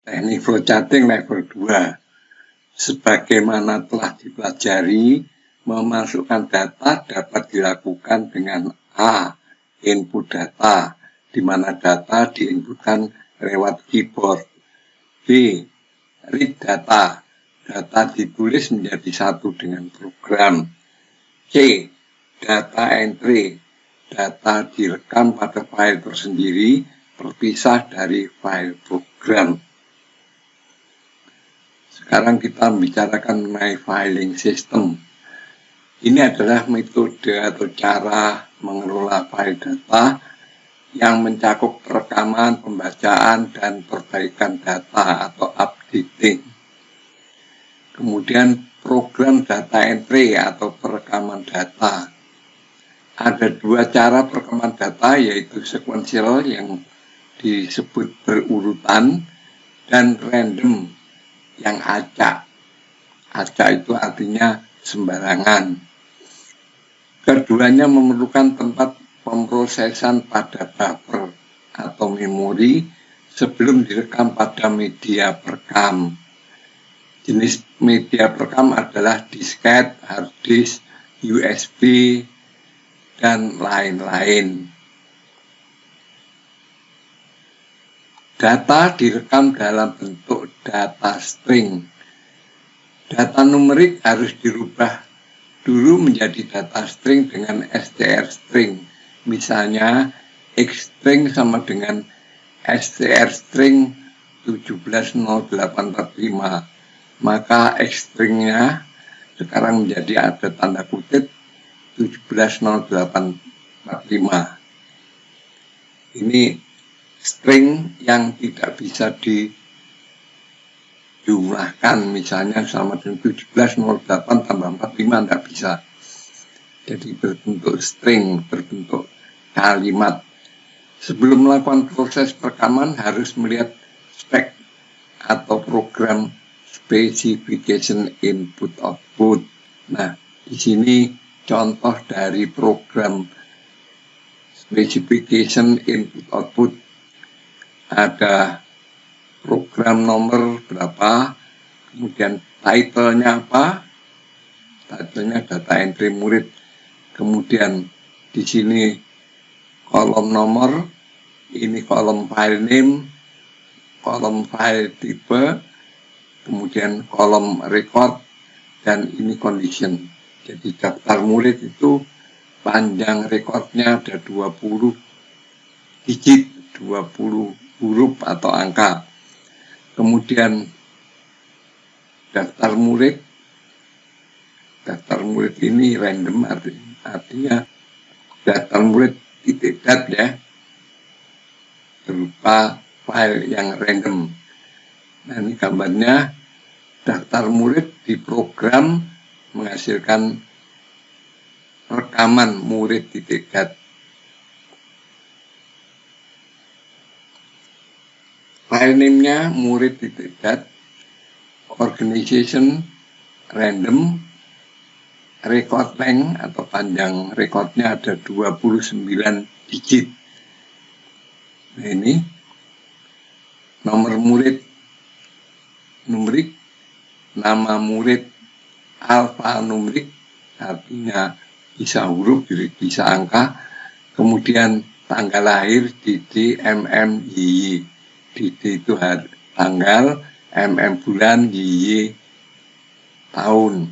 Teknik flowcharting level 2. Sebagaimana telah dipelajari, memasukkan data dapat dilakukan dengan A. Input data, di mana data diinputkan lewat keyboard. B. Read data, data ditulis menjadi satu dengan program. C. Data entry, data direkam pada file tersendiri, terpisah dari file program. Sekarang kita membicarakan mengenai filing system. Ini adalah metode atau cara mengelola file data yang mencakup perekaman, pembacaan, dan perbaikan data atau updating. Kemudian program data entry atau perekaman data. Ada dua cara perekaman data, yaitu sequential yang disebut berurutan dan random yang acak. Acak itu artinya sembarangan. Keduanya memerlukan tempat pemrosesan pada buffer atau memori sebelum direkam pada media perekam. Jenis media perekam adalah disket, hard disk, USB, dan lain-lain. Data direkam dalam bentuk data string. Data numerik harus dirubah dulu menjadi data string dengan str string. Misalnya X string sama dengan str string 170845. Maka X stringnya sekarang menjadi ada tanda kutip 170845. Ini string yang tidak bisa dijumlahkan, misalnya sama dengan 1708 tambah 45 tidak bisa. Jadi berbentuk string, berbentuk kalimat. Sebelum melakukan proses perekaman harus melihat spek atau program specification input output. Nah, di sini contoh dari program specification input output. Ada program nomor berapa, kemudian title-nya apa, title-nya data entry murid, kemudian di sini kolom nomor, ini kolom file name, kolom file type, kemudian kolom record, dan ini condition. Jadi daftar murid itu panjang rekodnya ada 20 digit, 20 huruf atau angka. Kemudian daftar murid ini random, artinya daftar murid .dat ya, berupa file yang random. Nah, ini gambarnya daftar murid diprogram menghasilkan rekaman murid .dat. File name-nya murid.dat, organization random, record length atau panjang rekodnya ada 29 digit. Nah, ini nomor murid numerik, nama murid alfanumerik, artinya bisa huruf, bisa angka, kemudian tanggal lahir DD, MM, YY. DD itu tanggal, MM bulan, YY tahun.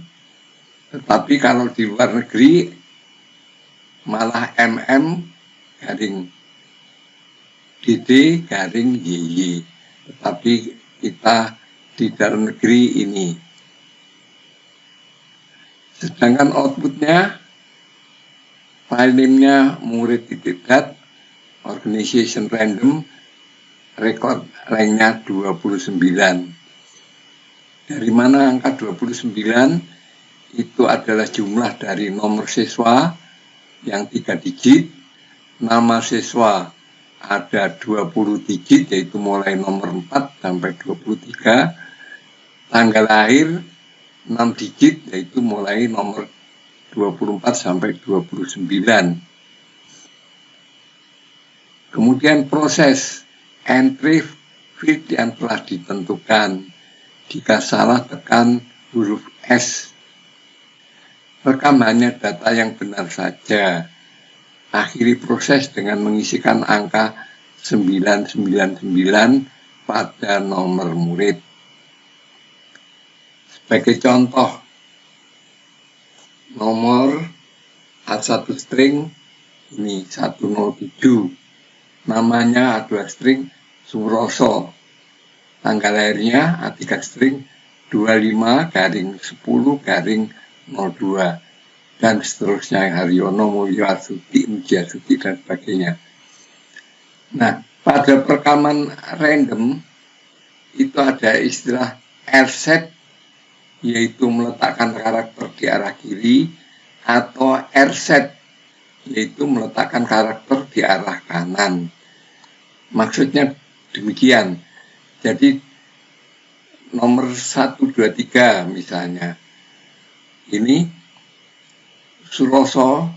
Tetapi kalau di luar negeri malah MM garing DD garing YY. Tetapi kita di dalam negeri ini. Sedangkan outputnya file name-nya murid.dat, organization random, record length-nya 29. Dari mana angka 29? Itu adalah jumlah dari nomor siswa yang 3 digit, nama siswa ada 20 digit, yaitu mulai nomor 4 sampai 23, tanggal lahir 6 digit, yaitu mulai nomor 24 sampai 29. Kemudian proses entry field yang telah ditentukan. Jika salah, tekan huruf S. Rekam hanya data yang benar saja. Akhiri proses dengan mengisikan angka 999 pada nomor murid. Sebagai contoh, nomor A1 string ini 107, namanya A2 string Suroso, tanggal lahirnya A3 string 25/10/02, dan seterusnya, Haryono, Mulyo, Astuti, Mujiastuti, dan sebagainya. Nah, pada perekaman random itu ada istilah R-set, yaitu meletakkan karakter di arah kiri, atau R-set, yaitu meletakkan karakter di arah kanan. Maksudnya demikian. Jadi nomor 123 misalnya, ini Suroso,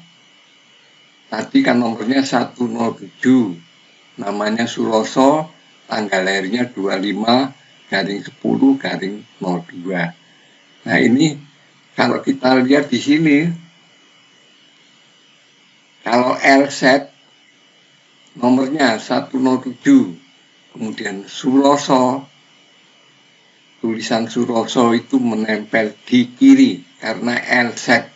tadi kan nomornya 107, namanya Suroso, tanggal lahirnya 25/10/02. Nah, ini kalau kita lihat di sini, kalau R-set nomornya 107, kemudian Suroso, tulisan Suroso itu menempel di kiri karena R-set.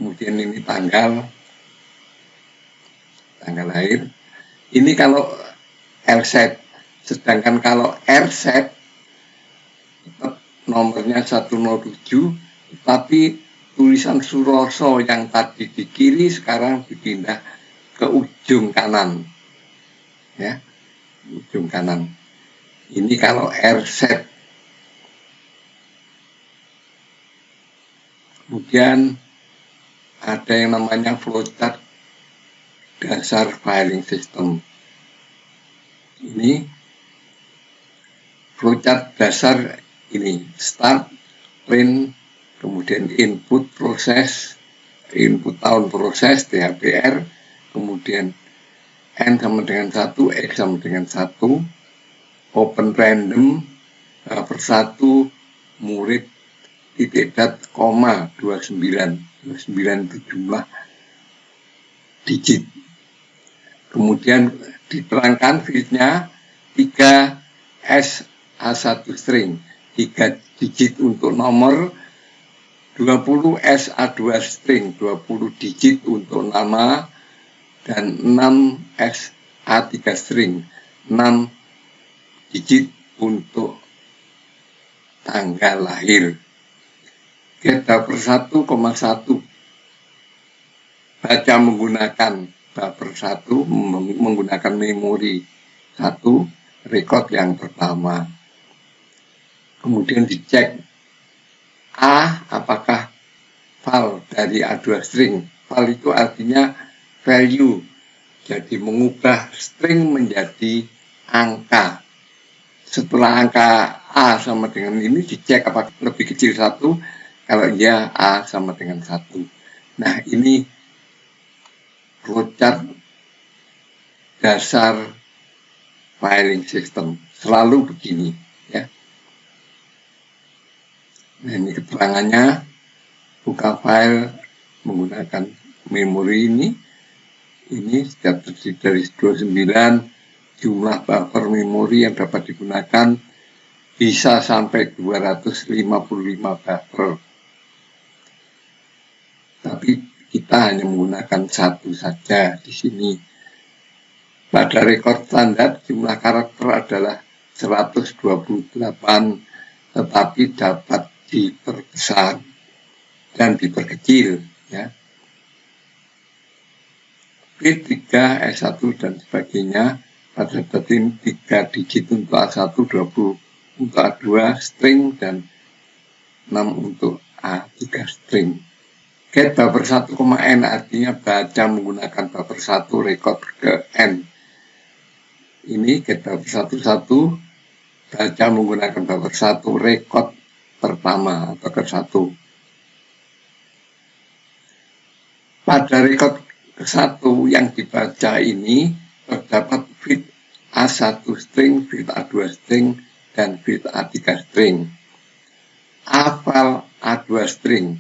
Kemudian ini tanggal lahir. Ini kalau R-set. Sedangkan kalau R-set nomornya 107, tapi tulisan Suroso yang tadi di kiri sekarang dipindah ke ujung kanan. Ya, ujung kanan. Ini kalau R-set. Kemudian ada yang namanya flowchart dasar filing system. Ini flowchart dasar ini, start, print, kemudian input proses, input tahun proses, THPR, kemudian N sama dengan 1, X sama dengan 1, open random, per 1, murid, titik dat, koma, 29 itu jumlah digit. Kemudian diterangkan fieldnya 3 SA1 string, 3 digit untuk nomor, 20 SA2 string, 20 digit untuk nama, dan 6 SA3 string, 6 digit untuk tanggal lahir. Get buffer 1,1, baca menggunakan buffer 1, menggunakan memori 1, record yang pertama. Kemudian dicek A, apakah val dari A2 string. Val itu artinya value, jadi mengubah string menjadi angka. Setelah angka A sama dengan ini dicek apakah lebih kecil 1, kalau iya A sama dengan 1. Nah, ini flowchart dasar filing system, selalu begini ya. Nah, ini keterangannya, buka file menggunakan memori ini setiap terdiri dari 29, jumlah buffer memori yang dapat digunakan bisa sampai 255 buffer. Tapi kita hanya menggunakan 1 saja di sini. Pada rekor standar jumlah karakter adalah 128, tetapi dapat diperbesar dan diperkecil ya. P3, S1 dan sebagainya, pada ini 3 digit untuk A1, 20 untuk A2 string, dan 6 untuk A3 string. Get buffer 1,n artinya baca menggunakan buffer 1 record ke n. Ini get buffer 11, baca menggunakan buffer 1 record pertama atau ke 1. Pada record ke 1 yang dibaca ini terdapat feed A1 string, bit A2 string, dan bit A3 string. A file A2 string.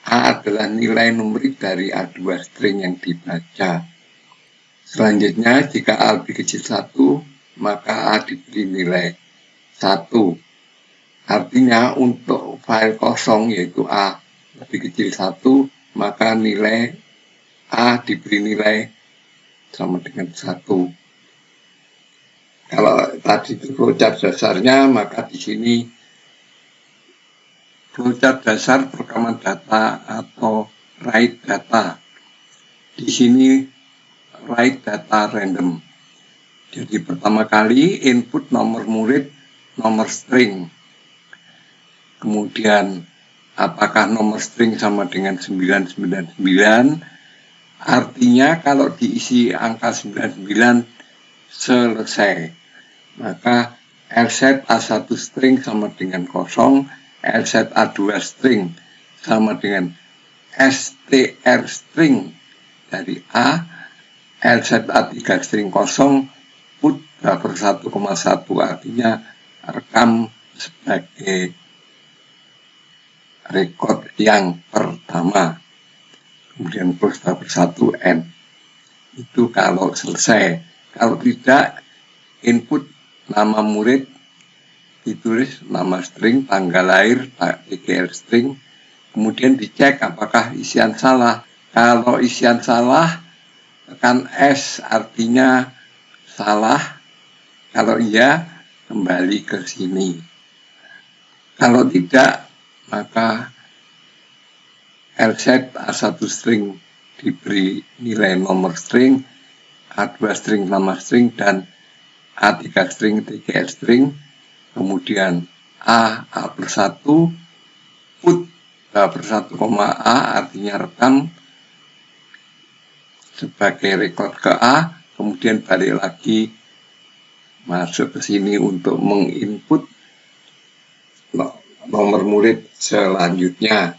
A adalah nilai numerik dari A2 string yang dibaca. Selanjutnya, jika A lebih kecil 1, maka A diberi nilai 1. Artinya untuk file kosong yaitu A lebih kecil 1, maka nilai A diberi nilai sama dengan 1. Kalau tadi itu flowchart dasarnya, maka di sini flowchart dasar perekaman data atau write data. Di sini write data random. Jadi pertama kali input nomor murid, nomor string. Kemudian apakah nomor string sama dengan 999? Artinya kalau diisi angka 99 selesai, maka lset A1 string sama dengan 0, lset A2 string sama dengan str string dari A, lset A3 string 0, put buffer 1,1, artinya rekam sebagai record yang pertama. Kemudian close buffer 1 n. Itu kalau selesai. Kalau tidak, input nama murid ditulis nama string, tanggal lahir, tgl string, kemudian dicek apakah isian salah. Kalau isian salah, tekan S artinya salah. Kalau iya, kembali ke sini. Kalau tidak, maka lset A1 string diberi nilai nomor string, A2 string nama string, dan A3 string tgl string, kemudian A+1 put buffer 1, A artinya rekam sebagai record ke A, kemudian balik lagi masuk ke sini untuk menginput nomor murid selanjutnya.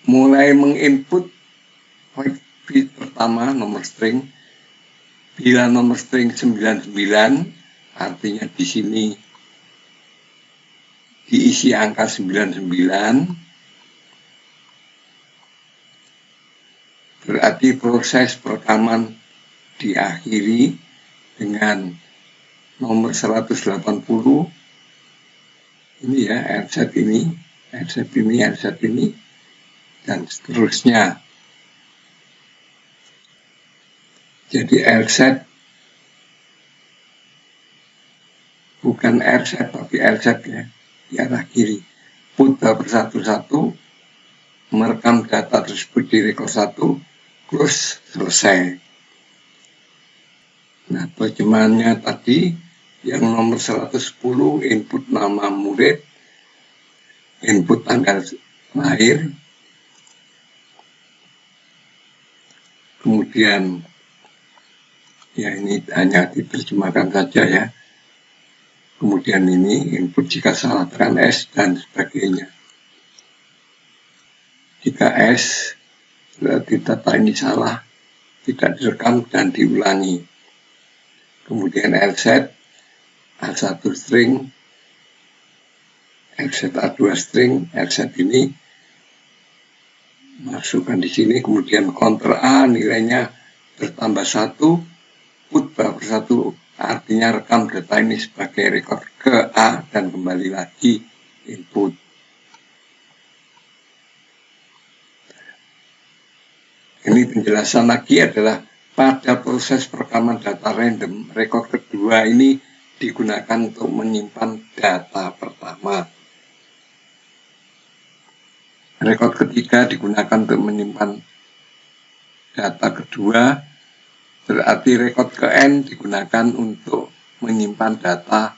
Mulai menginput bit pertama nomor string. Bila nomor string 99, artinya di sini diisi angka 99, berarti proses perekaman diakhiri dengan nomor 180. Ini ya, lset ini, lset ini, lset ini, dan seterusnya. Jadi lset bukan lset tapi lset ya, di arah kiri. Put buffer 1, merekam data tersebut di record 1, close, selesai. Nah, terjemahannya tadi yang nomor 110, input nama murid, input tanggal lahir, kemudian ya ini hanya diterjemahkan saja ya. Kemudian ini input jika salah tekan S dan sebagainya. Jika S berarti data ini salah, tidak direkam dan diulangi. Kemudian lset A1 string, lset A2 string, lset ini masukkan di sini, kemudian counter A nilainya bertambah 1, put buffer 1 artinya rekam data ini sebagai record ke A dan kembali lagi input. Ini penjelasan lagi adalah pada proses perekaman data random, record kedua ini digunakan untuk menyimpan data pertama. Rekod ketiga digunakan untuk menyimpan data kedua, berarti rekod ke N digunakan untuk menyimpan data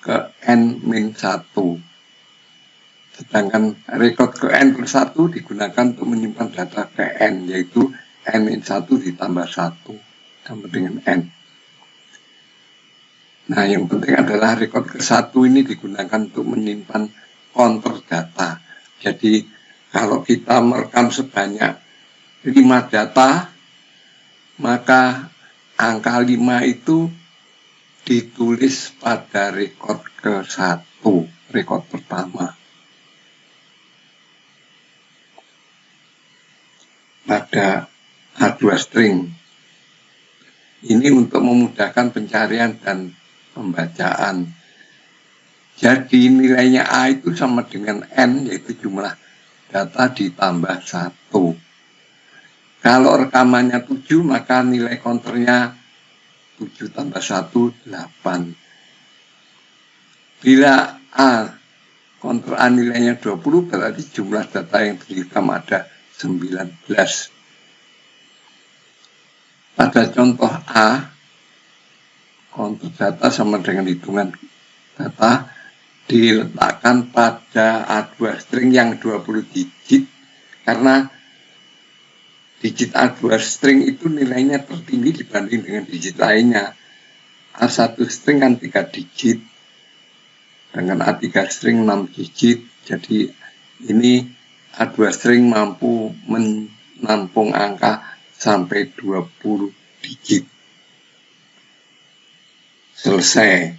ke N-1. Sedangkan rekod ke N+1 digunakan untuk menyimpan data ke N, yaitu N-1 ditambah 1 sama dengan N. Nah, yang penting adalah rekod ke-1 ini digunakan untuk menyimpan counter data. Jadi kalau kita merekam sebanyak 5 data, maka angka 5 itu ditulis pada rekod ke-1, rekod pertama. Pada A2 string. Ini untuk memudahkan pencarian dan pembacaan. Jadi nilainya A itu sama dengan N, yaitu jumlah data ditambah 1. Kalau rekamannya 7, maka nilai counternya 7 tambah 1, 8. Bila A, counter A nilainya 20, berarti jumlah data yang direkam ada 19. Pada contoh A, counter data sama dengan hitungan data diletakkan pada A2 string yang 20 digit, karena digit A2 string itu nilainya tertinggi dibanding dengan digit lainnya. A1 string kan 3 digit, dengan A3 string 6 digit. Jadi ini A2 string mampu menampung angka sampai 20 digit. Selesai.